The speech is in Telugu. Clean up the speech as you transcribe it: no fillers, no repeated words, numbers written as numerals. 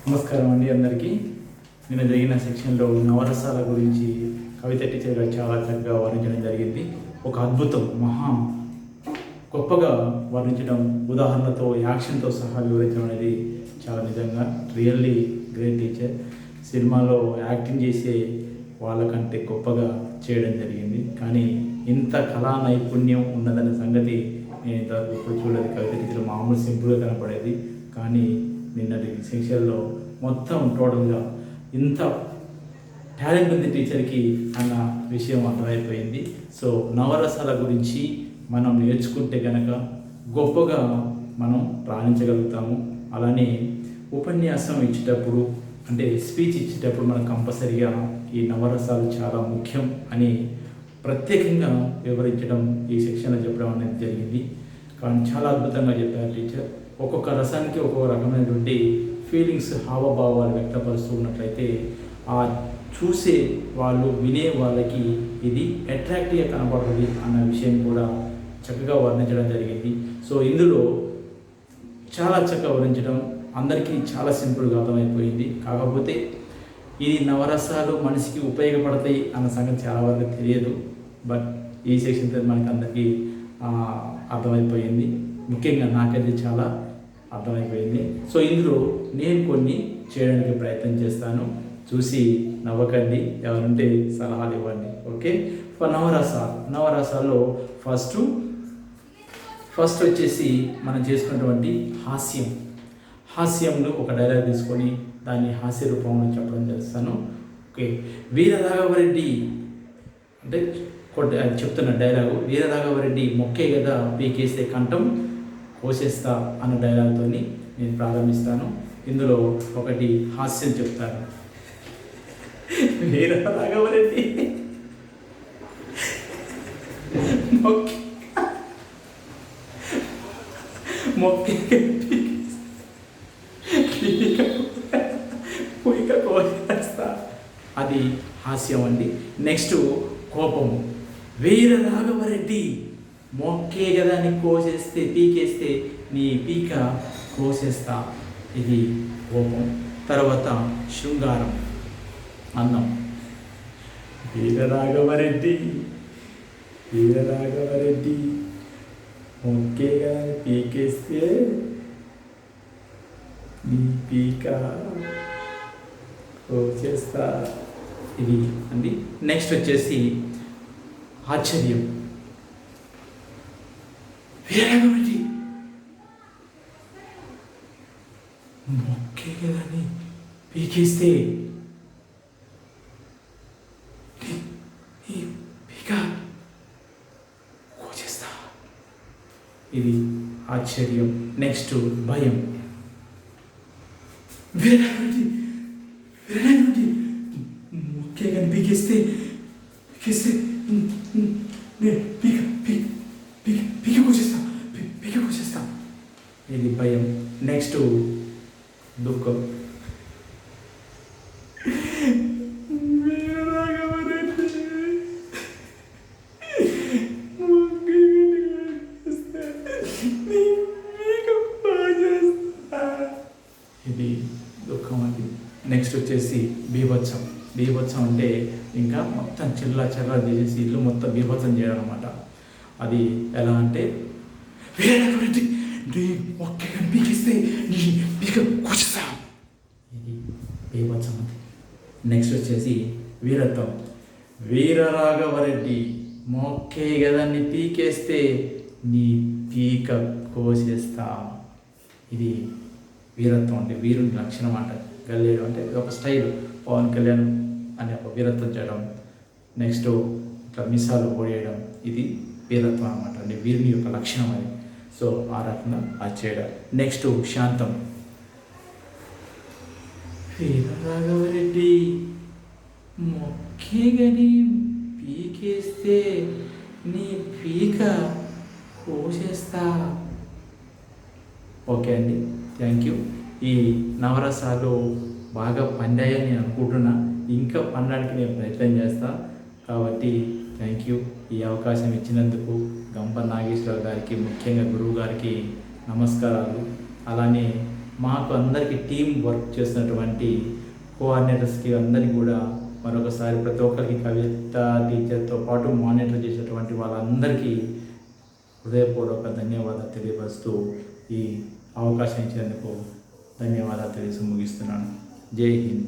నమస్కారం అండి అందరికీ. నిన్న జరిగిన సెక్షన్లో నవరసాల గురించి కవిత టీచర్ గారు చాలా చక్కగా వర్ణించడం జరిగింది. ఒక అద్భుతం, మహా గొప్పగా వర్ణించడం, ఉదాహరణతో యాక్షన్తో సహా వివరించడం అనేది చాలా నిజంగా రియల్లీ గ్రేట్ టీచర్. సినిమాలో యాక్టింగ్ చేసే వాళ్ళకంటే గొప్పగా చేయడం జరిగింది. కానీ ఇంత కళా నైపుణ్యం ఉన్నదన్న సంగతి నేను ఇంతవరకు ఇప్పుడు చూడలేదు. కవిత టీచర్ మామూలు సింపుల్గా కనపడేది, కానీ నిన్నటి సెక్షన్లో మొత్తం టోటల్గా ఇంత టాలెంట్ ఉంది టీచర్కి అన్న విషయం అర్థమైపోయింది. సో నవరసాల గురించి మనం నేర్చుకుంటే కనుక గొప్పగా మనం రాణించగలుగుతాము. అలానే ఉపన్యాసం ఇచ్చేటప్పుడు, అంటే స్పీచ్ ఇచ్చేటప్పుడు మనం కంపల్సరిగా ఈ నవరసాలు చాలా ముఖ్యం అని ప్రత్యేకంగా వివరించడం ఈ సెక్షన్లో చెప్పడం అనేది జరిగింది. కానీ చాలా అద్భుతంగా చెప్పారు టీచర్. ఒక్కొక్క రసానికి ఒక్కొక్క రకమైనటువంటి ఫీలింగ్స్, హావభావాలు వ్యక్తపరుస్తూ ఉన్నట్లయితే ఆ చూసే వాళ్ళు, వినే వాళ్ళకి ఇది అట్రాక్టివ్గా కనబడుతుంది అన్న విషయం కూడా చక్కగా వర్ణించడం జరిగింది. సో ఇందులో చాలా చక్కగా వర్ణించడం అందరికీ చాలా సింపుల్గా అర్థమైపోయింది. కాకపోతే ఇది నవరసాలు మనిషికి ఉపయోగపడతాయి అన్న సంగతి చాలా వరకు తెలియదు. బట్ ఈ సెక్షన్ మనకి అందరికీ అర్థమైపోయింది. ముఖ్యంగా నాకైతే చాలా అర్థమైపోయింది. సో ఇందులో నేను కొన్ని చేయడానికి ప్రయత్నం చేస్తాను. చూసి నవ్వకండి, ఎవరుంటే సలహాలు ఇవ్వండి. ఓకే. నవరసాల్లో ఫస్ట్ వచ్చేసి మనం చేసుకున్నటువంటి హాస్యంలో ఒక డైలాగ్ తీసుకొని దాన్ని హాస్య రూపంలో చెప్పడం చేస్తాను. ఓకే. వీరరాఘవరెడ్డి అంటే చెప్తున్న డైలాగు, వీరరాఘవరెడ్డి మొక్కే కదా పీకేస్తే కంఠం కోసేస్తా అన్న డైలాగ్తో నేను ప్రారంభిస్తాను. ఇందులో ఒకటి హాస్యం చెప్తాను. వీరరాఘవరెడ్డి మొక్కే కోసేస్తా, అది హాస్యం అండి. నెక్స్ట్ కోపము. వీరరాఘవరెడ్డి మొక్కే కదా నీ పీకేస్తే నీ పీక కోసేస్తా, ఇది కోపం. తర్వాత శృంగారం, అన్నం. వీరరాఘవరెడ్డి మొక్కే కదా పీకేస్తే నీ పీక కోసేస్తా, ఇది అండి. నెక్స్ట్ వచ్చేసి ఆశ్చర్యం. వీరరాఘవరెడ్డి మొక్కే కదా అని పీకేస్తే పీక కోచేస్తా, ఇది ఆశ్చర్యం. నెక్స్ట్ భయం. వీరరాఘవరెడ్డి మొక్కే కానీ పీకేస్తే పీక కోసేస్తా, ఇది భయం. నెక్స్ట్ దుఃఖం. ఇది దుఃఖం అండి. నెక్స్ట్ వచ్చేసి బీభత్సం. బీభత్సం అంటే ఇంకా మొత్తం చిల్లా చేసేసి ఇల్లు మొత్తం బీభత్సం చేయడం అనమాట. అది ఎలా అంటే వీరరాఘవరెడ్డి ఒకే పీకిస్తే కూర్చుస్తా, ఇది బీభత్సం అండి. నెక్స్ట్ వచ్చేసి వీరత్వం. వీరరాఘవరెడ్డి మొక్కే కదా నీ పీకేస్తే నీ పీక కోసేస్తా, ఇది వీరత్వం అంటే వీరుని లక్షణం అంట. గల్లేడు అంటే ఒక స్టైల్, పవన్ కళ్యాణ్ అనే ఒక వీరత్వం చేయడం. నెక్స్ట్ ఇట్లా మిసాలు పోయడం, ఇది వీరత్వం అనమాట. అంటే వీరుని యొక్క లక్షణం అది. సో ఆ రకంగా అది చేయడం. నెక్స్ట్ శాంతం. వీరరాఘవరెడ్డి మొక్కే గని పీకేస్తే నీ పీక కోసేస్తా. ఓకే అండి, థ్యాంక్ యూ. ఈ నవరసాలు బాగా పండాయని నేను అనుకుంటున్నా. ఇంకా పండడానికి నేను ప్రయత్నం చేస్తా. కాబట్టి థ్యాంక్ యూ. ఈ అవకాశం ఇచ్చినందుకు గంప నాగేశ్వరరావు గారికి, ముఖ్యంగా గురువు గారికి నమస్కారాలు. అలానే మాకు అందరికీ టీం వర్క్ చేస్తున్నటువంటి కోఆర్డినేటర్స్కి అందరికీ కూడా మరొకసారి ప్రతి ఒక్కరికి కవిత టీచర్తో పాటు మానిటర్ చేసేటువంటి వాళ్ళందరికీ హృదయపూర్వక ధన్యవాదాలు తెలియపరుస్తూ ఈ అవకాశం ఇచ్చినందుకు ధన్యవాదాలు తెలిసి ముగిస్తున్నాను. జై హింద్.